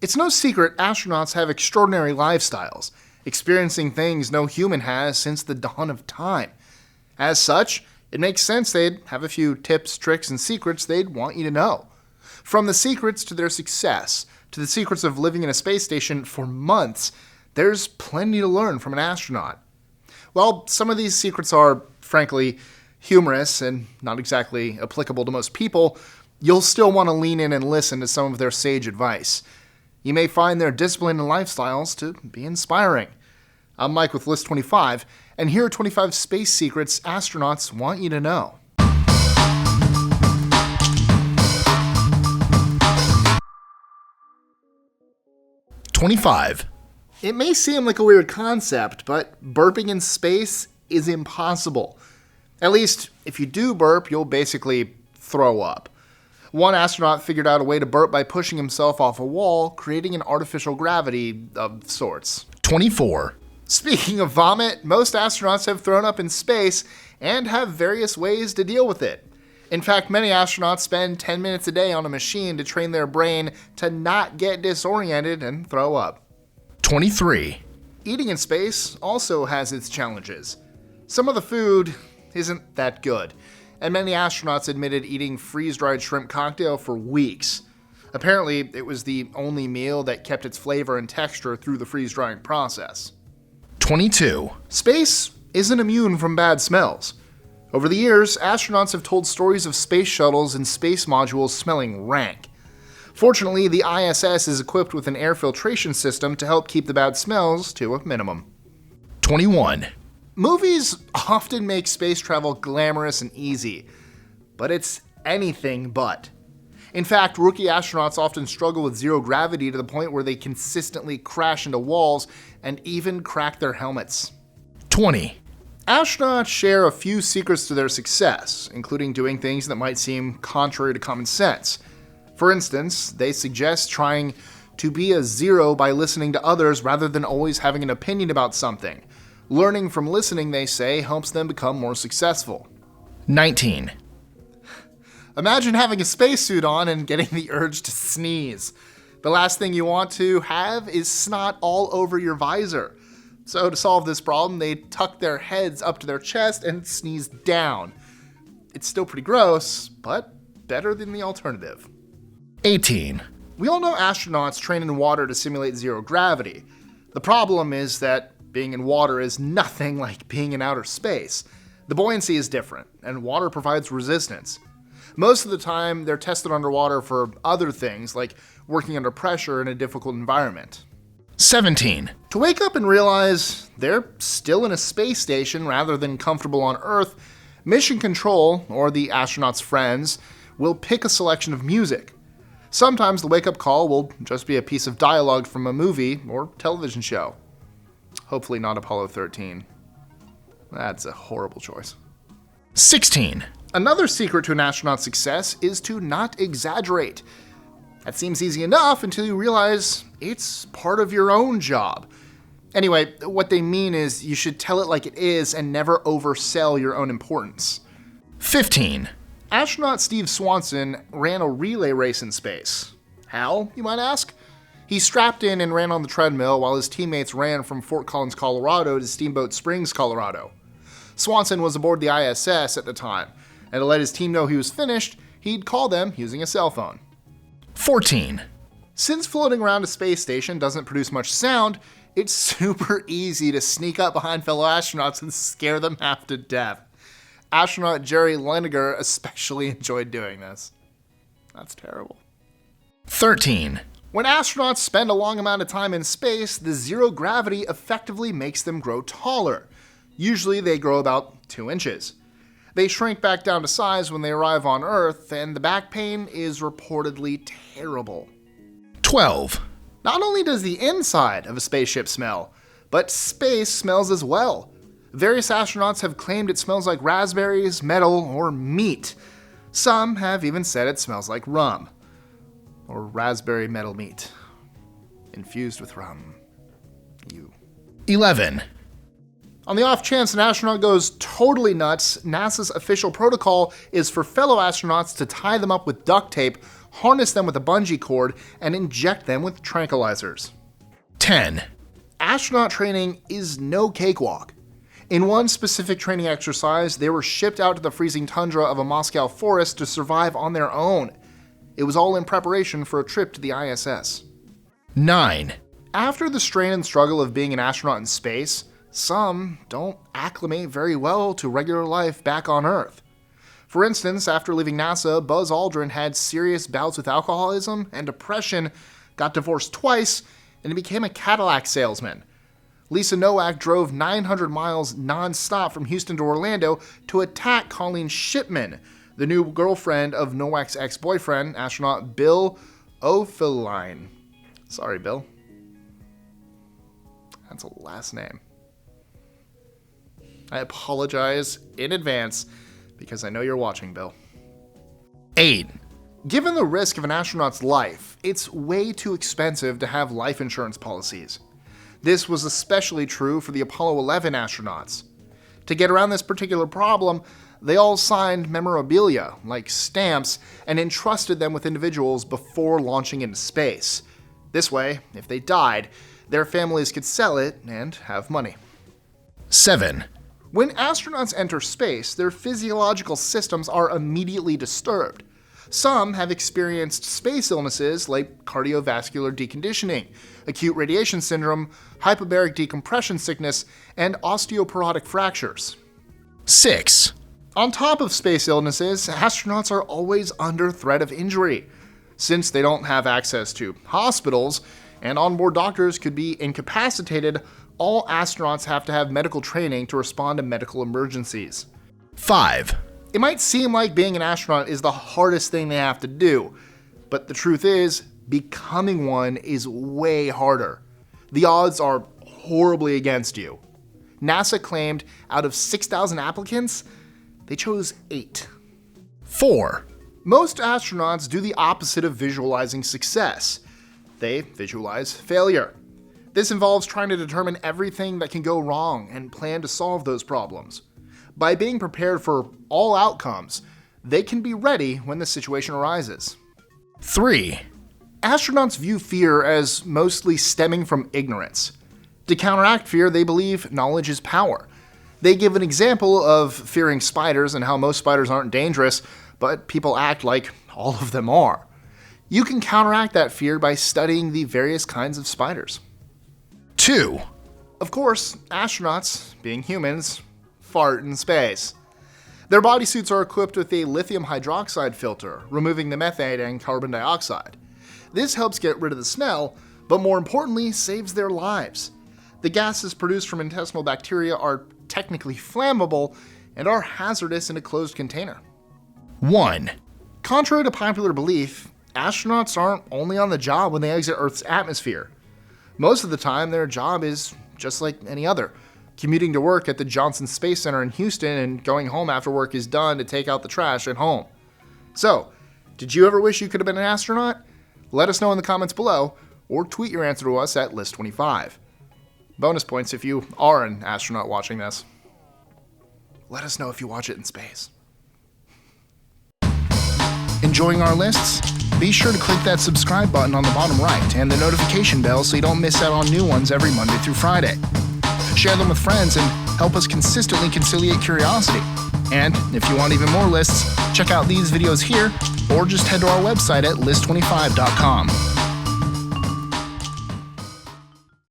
It's no secret astronauts have extraordinary lifestyles, experiencing things no human has since the dawn of time. As such, it makes sense they'd have a few tips, tricks, and secrets they'd want you to know. From the secrets to their success, to the secrets of living in a space station for months, there's plenty to learn from an astronaut. While some of these secrets are, frankly, humorous and not exactly applicable to most people, you'll still want to lean in and listen to some of their sage advice. You may find their discipline and lifestyles to be inspiring. I'm Mike with List 25, and here are 25 space secrets astronauts want you to know. #25. It may seem like a weird concept, but burping in space is impossible. At least, if you do burp, you'll basically throw up. One astronaut figured out a way to burp by pushing himself off a wall, creating an artificial gravity of sorts. #24. Speaking of vomit, most astronauts have thrown up in space and have various ways to deal with it. In fact, many astronauts spend 10 minutes a day on a machine to train their brain to not get disoriented and throw up. 23. Eating in space also has its challenges. Some of the food isn't that good, and many astronauts admitted eating freeze-dried shrimp cocktail for weeks. Apparently, it was the only meal that kept its flavor and texture through the freeze-drying process. 22. Space isn't immune from bad smells. Over the years, astronauts have told stories of space shuttles and space modules smelling rank. Fortunately, the ISS is equipped with an air filtration system to help keep the bad smells to a minimum. 21. Movies often make space travel glamorous and easy, but it's anything but. In fact, rookie astronauts often struggle with zero gravity to the point where they consistently crash into walls and even crack their helmets. 20. Astronauts share a few secrets to their success, including doing things that might seem contrary to common sense. For instance, they suggest trying to be a zero by listening to others rather than always having an opinion about something. Learning from listening, they say, helps them become more successful. 19. Imagine having a spacesuit on and getting the urge to sneeze. The last thing you want to have is snot all over your visor. So to solve this problem, they tuck their heads up to their chest and sneeze down. It's still pretty gross, but better than the alternative. 18. We all know astronauts train in water to simulate zero gravity. The problem is that being in water is nothing like being in outer space. The buoyancy is different, and water provides resistance. Most of the time, they're tested underwater for other things, like working under pressure in a difficult environment. 17. To wake up and realize they're still in a space station rather than comfortable on Earth, Mission Control, or the astronaut's friends, will pick a selection of music. Sometimes the wake-up call will just be a piece of dialogue from a movie or television show. Hopefully not Apollo 13. That's a horrible choice. 16. Another secret to an astronaut's success is to not exaggerate. That seems easy enough until you realize it's part of your own job. Anyway, what they mean is you should tell it like it is and never oversell your own importance. 15. Astronaut Steve Swanson ran a relay race in space. How, you might ask? He strapped in and ran on the treadmill while his teammates ran from Fort Collins, Colorado to Steamboat Springs, Colorado. Swanson was aboard the ISS at the time, and to let his team know he was finished, he'd call them using a cell phone. 14. Since floating around a space station doesn't produce much sound, it's super easy to sneak up behind fellow astronauts and scare them half to death. Astronaut Jerry Leniger especially enjoyed doing this. That's terrible. 13. When astronauts spend a long amount of time in space, the zero gravity effectively makes them grow taller. Usually they grow about 2 inches. They shrink back down to size when they arrive on Earth, and the back pain is reportedly terrible. 12. Not only does the inside of a spaceship smell, but space smells as well. Various astronauts have claimed it smells like raspberries, metal, or meat. Some have even said it smells like rum. Or raspberry metal meat. Infused with rum. 11. On the off chance an astronaut goes totally nuts, NASA's official protocol is for fellow astronauts to tie them up with duct tape, harness them with a bungee cord, and inject them with tranquilizers. 10. Astronaut training is no cakewalk. In one specific training exercise, they were shipped out to the freezing tundra of a Moscow forest to survive on their own. It was all in preparation for a trip to the ISS. 9. After the strain and struggle of being an astronaut in space, some don't acclimate very well to regular life back on Earth. For instance, after leaving NASA, Buzz Aldrin had serious bouts with alcoholism and depression, got divorced twice, and he became a Cadillac salesman. Lisa Nowak drove 900 miles non-stop from Houston to Orlando to attack Colleen Shipman, the new girlfriend of Nowak's ex-boyfriend, astronaut Bill O'Fallon. Sorry, Bill. That's a last name. I apologize in advance because I know you're watching, Bill. 8. Given the risk of an astronaut's life, it's way too expensive to have life insurance policies. This was especially true for the Apollo 11 astronauts. To get around this particular problem, they all signed memorabilia, like stamps, and entrusted them with individuals before launching into space. This way, if they died, their families could sell it and have money. 7. When astronauts enter space, their physiological systems are immediately disturbed. Some have experienced space illnesses like cardiovascular deconditioning, acute radiation syndrome, hypobaric decompression sickness, and osteoporotic fractures. 6. On top of space illnesses, astronauts are always under threat of injury. Since they don't have access to hospitals, and onboard doctors could be incapacitated, all astronauts have to have medical training to respond to medical emergencies. 5. It might seem like being an astronaut is the hardest thing they have to do, but the truth is, becoming one is way harder. The odds are horribly against you. NASA claimed out of 6,000 applicants, they chose 8. 4. Most astronauts do the opposite of visualizing success. They visualize failure. This involves trying to determine everything that can go wrong and plan to solve those problems. By being prepared for all outcomes, they can be ready when the situation arises. 3. Astronauts view fear as mostly stemming from ignorance. To counteract fear, they believe knowledge is power. They give an example of fearing spiders and how most spiders aren't dangerous, but people act like all of them are. You can counteract that fear by studying the various kinds of spiders. 2. Of course, astronauts, being humans, fart in space. Their bodysuits are equipped with a lithium hydroxide filter, removing the methane and carbon dioxide. This helps get rid of the smell, but more importantly, saves their lives. The gases produced from intestinal bacteria are technically flammable and are hazardous in a closed container. 1. Contrary to popular belief, astronauts aren't only on the job when they exit Earth's atmosphere. Most of the time, their job is just like any other. Commuting to work at the Johnson Space Center in Houston and going home after work is done to take out the trash at home. So, did you ever wish you could have been an astronaut? Let us know in the comments below, or tweet your answer to us at List25. Bonus points if you are an astronaut watching this. Let us know if you watch it in space. Enjoying our lists? Be sure to click that subscribe button on the bottom right and the notification bell so you don't miss out on new ones every Monday through Friday. Share them with friends and help us consistently conciliate curiosity. And if you want even more lists, check out these videos here or just head to our website at list25.com.